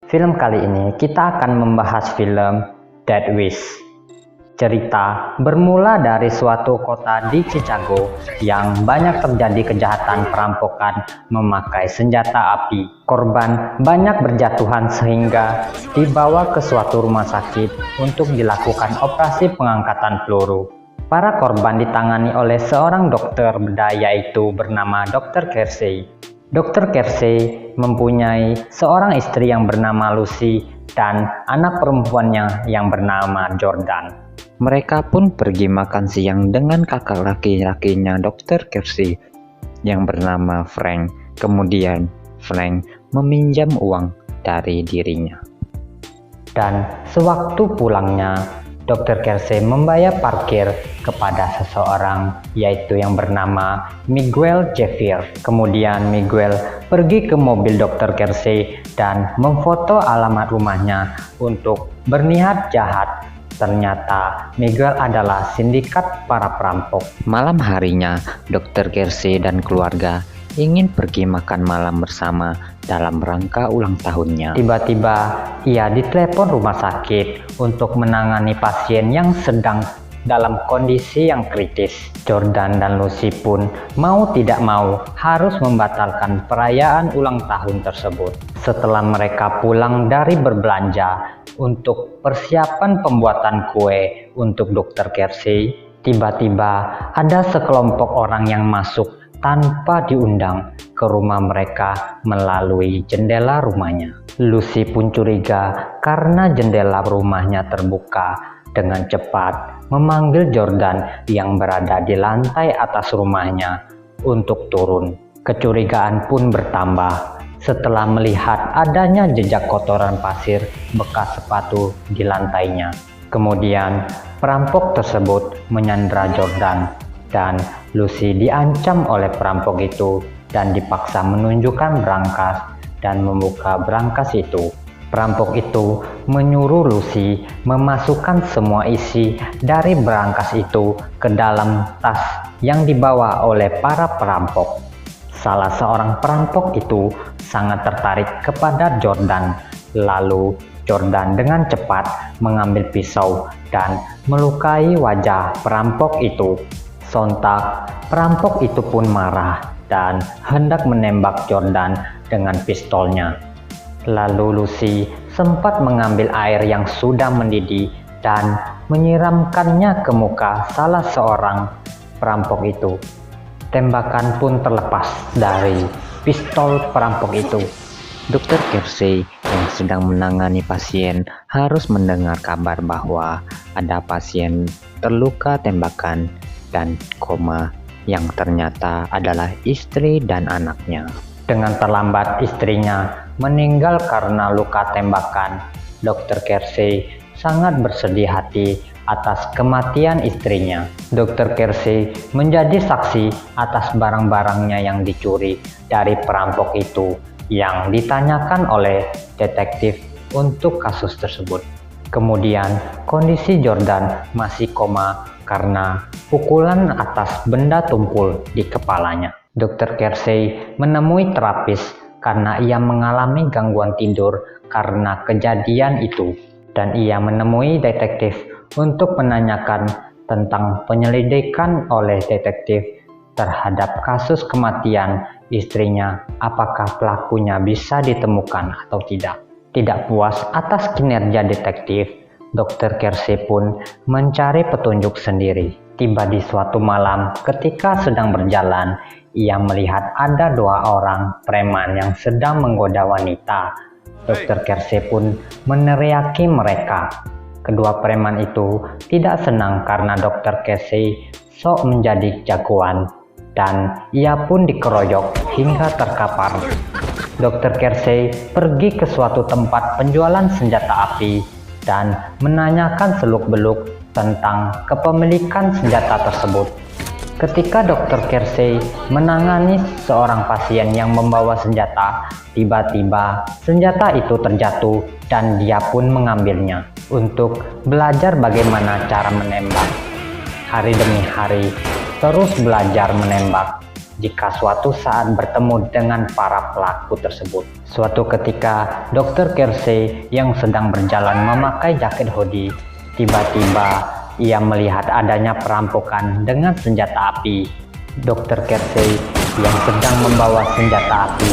Film kali ini kita akan membahas film Death Wish. Cerita bermula dari suatu kota di Chicago yang banyak terjadi kejahatan perampokan memakai senjata api. Korban banyak berjatuhan sehingga dibawa ke suatu rumah sakit untuk dilakukan operasi pengangkatan peluru. Para korban ditangani oleh seorang dokter bedah yaitu bernama Dr. Kersey. Dr. Kersey mempunyai seorang istri yang bernama Lucy dan anak perempuannya yang bernama Jordan. Mereka pun pergi makan siang dengan kakak laki-lakinya Dr. Kersey yang bernama Frank. Kemudian Frank meminjam uang dari dirinya. Dan sewaktu pulangnya, Dr. Kersey membayar parkir kepada seseorang yaitu yang bernama Miguel Javier. Kemudian Miguel pergi ke mobil Dr. Kersey dan memfoto alamat rumahnya untuk berniat jahat. Ternyata Miguel adalah sindikat para perampok. Malam harinya, Dr. Kersey dan keluarga ingin pergi makan malam bersama dalam rangka ulang tahunnya. Tiba-tiba ia ditelepon rumah sakit untuk menangani pasien yang sedang dalam kondisi yang kritis. Jordan dan Lucy pun mau tidak mau harus membatalkan perayaan ulang tahun tersebut. Setelah mereka pulang dari berbelanja untuk persiapan pembuatan kue untuk Dr. Kersey, tiba-tiba ada sekelompok orang yang masuk tanpa diundang ke rumah mereka melalui jendela rumahnya. Lucy pun curiga karena jendela rumahnya terbuka. Dengan cepat memanggil Jordan yang berada di lantai atas rumahnya untuk turun. Kecurigaan pun bertambah setelah melihat adanya jejak kotoran pasir bekas sepatu di lantainya. Kemudian perampok tersebut menyandra Jordan dan Lucy diancam oleh perampok itu dan dipaksa menunjukkan brankas dan membuka brankas itu. Perampok itu menyuruh Lucy memasukkan semua isi dari brankas itu ke dalam tas yang dibawa oleh para perampok. Salah seorang perampok itu sangat tertarik kepada Jordan. Lalu Jordan dengan cepat mengambil pisau dan melukai wajah perampok itu. Sontak, perampok itu pun marah dan hendak menembak Jordan dengan pistolnya. Lalu Lucy sempat mengambil air yang sudah mendidih dan menyiramkannya ke muka salah seorang perampok itu. Tembakan pun terlepas dari pistol perampok itu. Dr. Kersey yang sedang menangani pasien harus mendengar kabar bahwa ada pasien terluka tembakan dan koma yang ternyata adalah istri dan anaknya. Dengan terlambat istrinya meninggal karena luka tembakan. Dr. Kersey sangat bersedih hati atas kematian istrinya. Dr. Kersey menjadi saksi atas barang-barangnya yang dicuri dari perampok itu yang ditanyakan oleh detektif untuk kasus tersebut. Kemudian kondisi Jordan masih koma karena pukulan atas benda tumpul di kepalanya. Dr. Kersey menemui terapis karena ia mengalami gangguan tidur karena kejadian itu, dan ia menemui detektif untuk menanyakan tentang penyelidikan oleh detektif terhadap kasus kematian istrinya, apakah pelakunya bisa ditemukan atau tidak. Tidak puas atas kinerja detektif, Dr. Kersey pun mencari petunjuk sendiri. Tiba di suatu malam ketika sedang berjalan, ia melihat ada dua orang preman yang sedang menggoda wanita. Dr. Kersey pun meneriaki mereka. Kedua preman itu tidak senang karena Dr. Kersey sok menjadi jagoan dan ia pun dikeroyok hingga terkapar. Dr. Kersey pergi ke suatu tempat penjualan senjata api dan menanyakan seluk-beluk tentang kepemilikan senjata tersebut. Ketika Dr. Kersey menangani seorang pasien yang membawa senjata, tiba-tiba senjata itu terjatuh dan dia pun mengambilnya untuk belajar bagaimana cara menembak. Hari demi hari terus belajar menembak. jika suatu saat bertemu dengan para pelaku tersebut. Suatu ketika, Dr. Kersey yang sedang berjalan memakai jaket hoodie, tiba-tiba ia melihat adanya perampokan dengan senjata api. Dr. Kersey yang sedang membawa senjata api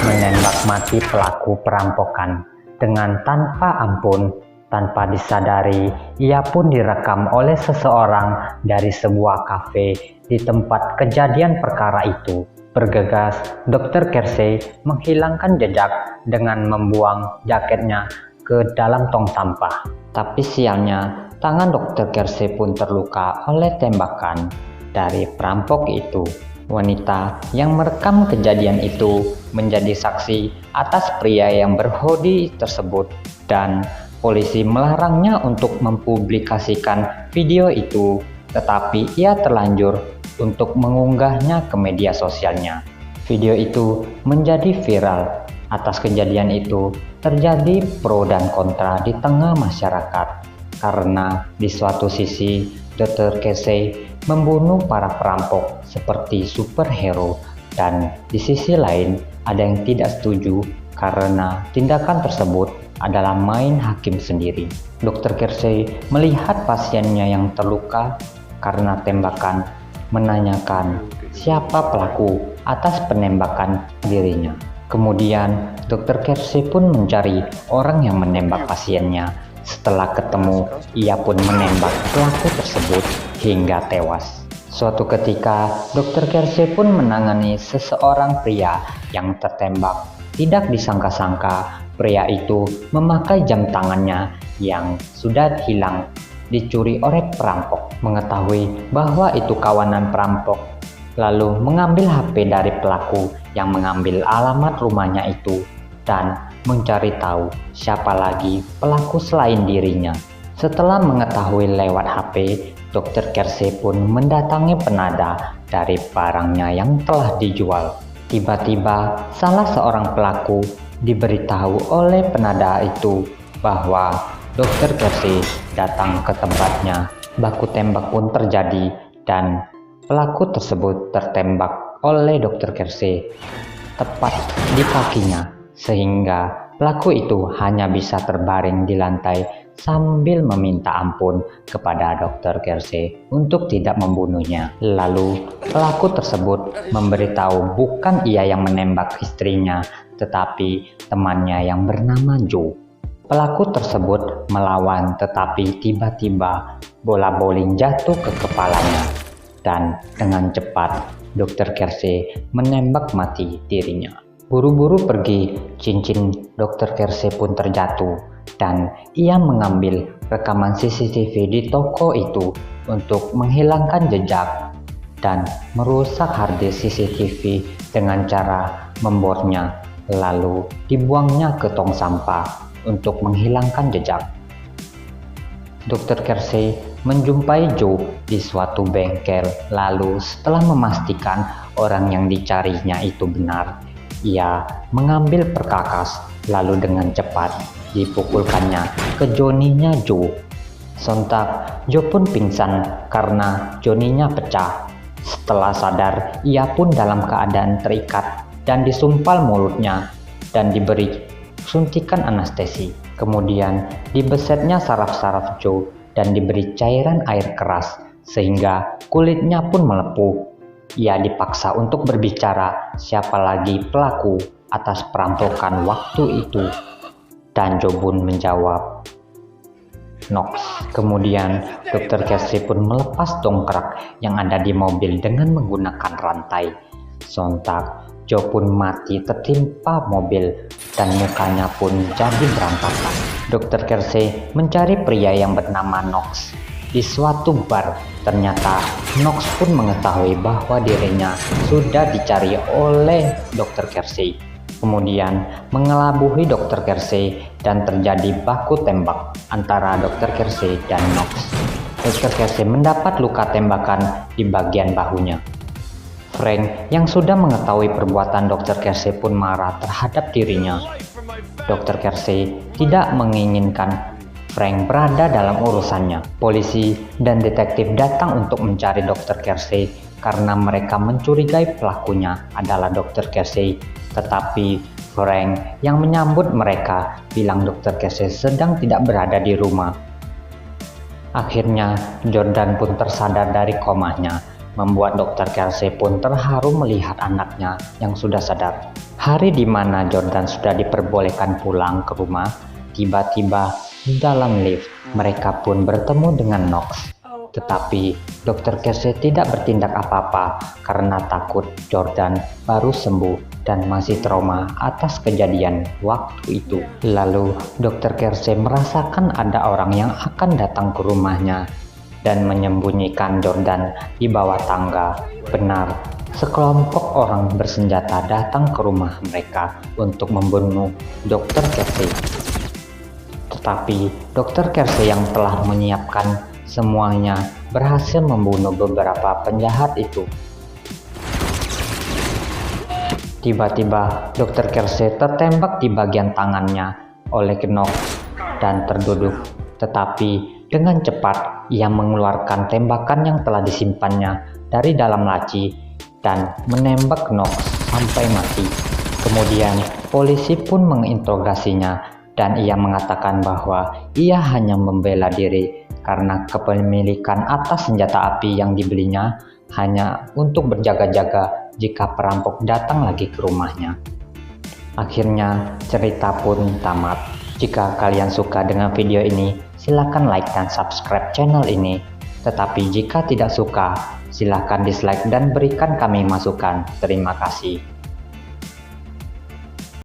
menembak mati pelaku perampokan dengan tanpa ampun. Tanpa disadari, ia pun direkam oleh seseorang dari sebuah kafe di tempat kejadian perkara itu. Bergegas, Dr. Kersey menghilangkan jejak dengan membuang jaketnya ke dalam tong sampah. Tapi sialnya, tangan Dr. Kersey pun terluka oleh tembakan dari perampok itu. Wanita yang merekam kejadian itu menjadi saksi atas pria yang berhoodie tersebut, dan polisi melarangnya untuk mempublikasikan video itu, tetapi ia terlanjur untuk mengunggahnya ke media sosialnya. Video itu menjadi viral. Atas kejadian itu terjadi pro dan kontra di tengah masyarakat, karena di suatu sisi Dr. Kersey membunuh para perampok seperti superhero, dan di sisi lain ada yang tidak setuju karena tindakan tersebut adalah main hakim sendiri. Dr. Kersey melihat pasiennya yang terluka karena tembakan, menanyakan siapa pelaku atas penembakan dirinya. Kemudian Dr. Kersey pun mencari orang yang menembak pasiennya. Setelah ketemu, ia pun menembak pelaku tersebut hingga tewas. Suatu ketika, Dr. Kersey pun menangani seseorang pria yang tertembak. Tidak disangka-sangka, pria itu memakai jam tangannya yang sudah hilang, dicuri oleh perampok. Mengetahui bahwa itu kawanan perampok, lalu mengambil HP dari pelaku yang mengambil alamat rumahnya itu dan mencari tahu siapa lagi pelaku selain dirinya. Setelah mengetahui lewat HP, Dr. Kersey pun mendatangi penada dari barangnya yang telah dijual. Tiba-tiba salah seorang pelaku diberitahu oleh penada itu bahwa Dr. Kersey datang ke tempatnya. Baku tembak pun terjadi dan pelaku tersebut tertembak oleh Dr. Kersey tepat di kakinya, sehingga pelaku itu hanya bisa terbaring di lantai sambil meminta ampun kepada Dr. Kersey untuk tidak membunuhnya. Lalu pelaku tersebut memberitahu bukan ia yang menembak istrinya, tetapi temannya yang bernama Joe. Pelaku tersebut melawan, tetapi tiba-tiba bola bowling jatuh ke kepalanya, dan dengan cepat Dr. Kersey menembak mati dirinya. Buru-buru pergi, cincin Dr. Kersey pun terjatuh, dan ia mengambil rekaman CCTV di toko itu untuk menghilangkan jejak dan merusak harddisk CCTV dengan cara membornya, lalu dibuangnya ke tong sampah untuk menghilangkan jejak. Dr. Kersey menjumpai Joe di suatu bengkel, lalu setelah memastikan orang yang dicarinya itu benar, ia mengambil perkakas lalu dengan cepat dipukulkannya ke joninya Joe. Sontak Joe pun pingsan karena joninya pecah. Setelah sadar, ia pun dalam keadaan terikat dan disumpal mulutnya dan diberi suntikan anestesi. Kemudian dibesetnya saraf-saraf Joe dan diberi cairan air keras sehingga kulitnya pun melepuh. Ia dipaksa untuk berbicara siapa lagi pelaku atas perampokan waktu itu, dan Joe pun menjawab, Knox. Kemudian Dr. Kersey pun melepas dongkrak yang ada di mobil dengan menggunakan rantai. Sontak Joe pun mati tertimpa mobil dan mukanya pun jadi berantakan. Dr. Kersey mencari pria yang bernama Knox di suatu bar. Ternyata Knox pun mengetahui bahwa dirinya sudah dicari oleh Dr. Kersey. Kemudian mengelabui Dr. Kersey dan terjadi baku tembak antara Dr. Kersey dan Knox. Dr. Kersey mendapat luka tembakan di bagian bahunya. Frank yang sudah mengetahui perbuatan Dr. Kersey pun marah terhadap dirinya. Dr. Kersey tidak menginginkan Frank berada dalam urusannya. Polisi dan detektif datang untuk mencari Dr. Kersey karena mereka mencurigai pelakunya adalah Dr. Casey. Tetapi Frank yang menyambut mereka bilang Dr. Casey sedang tidak berada di rumah. Akhirnya Jordan pun tersadar dari komanya, membuat Dr. Casey pun terharu melihat anaknya yang sudah sadar. Hari di mana Jordan sudah diperbolehkan pulang ke rumah, tiba-tiba dalam lift mereka pun bertemu dengan Knox. Tetapi Dr. Casey tidak bertindak apa-apa karena takut Jordan baru sembuh dan masih trauma atas kejadian waktu itu. Lalu Dr. Casey merasakan ada orang yang akan datang ke rumahnya dan menyembunyikan Jordan di bawah tangga. Benar, sekelompok orang bersenjata datang ke rumah mereka untuk membunuh Dr. Casey. Tetapi Dr. Casey yang telah menyiapkan semuanya berhasil membunuh beberapa penjahat itu. Tiba-tiba Dr. Casey tertembak di bagian tangannya oleh Knox dan terduduk. Tetapi dengan cepat ia mengeluarkan tembakan yang telah disimpannya dari dalam laci dan menembak Knox sampai mati. Kemudian polisi pun menginterogasinya dan ia mengatakan bahwa ia hanya membela diri karena kepemilikan atas senjata api yang dibelinya hanya untuk berjaga-jaga jika perampok datang lagi ke rumahnya. Akhirnya cerita pun tamat. Jika kalian suka dengan video ini, silakan like dan subscribe channel ini. Tetapi jika tidak suka, silakan dislike dan berikan kami masukan. Terima kasih.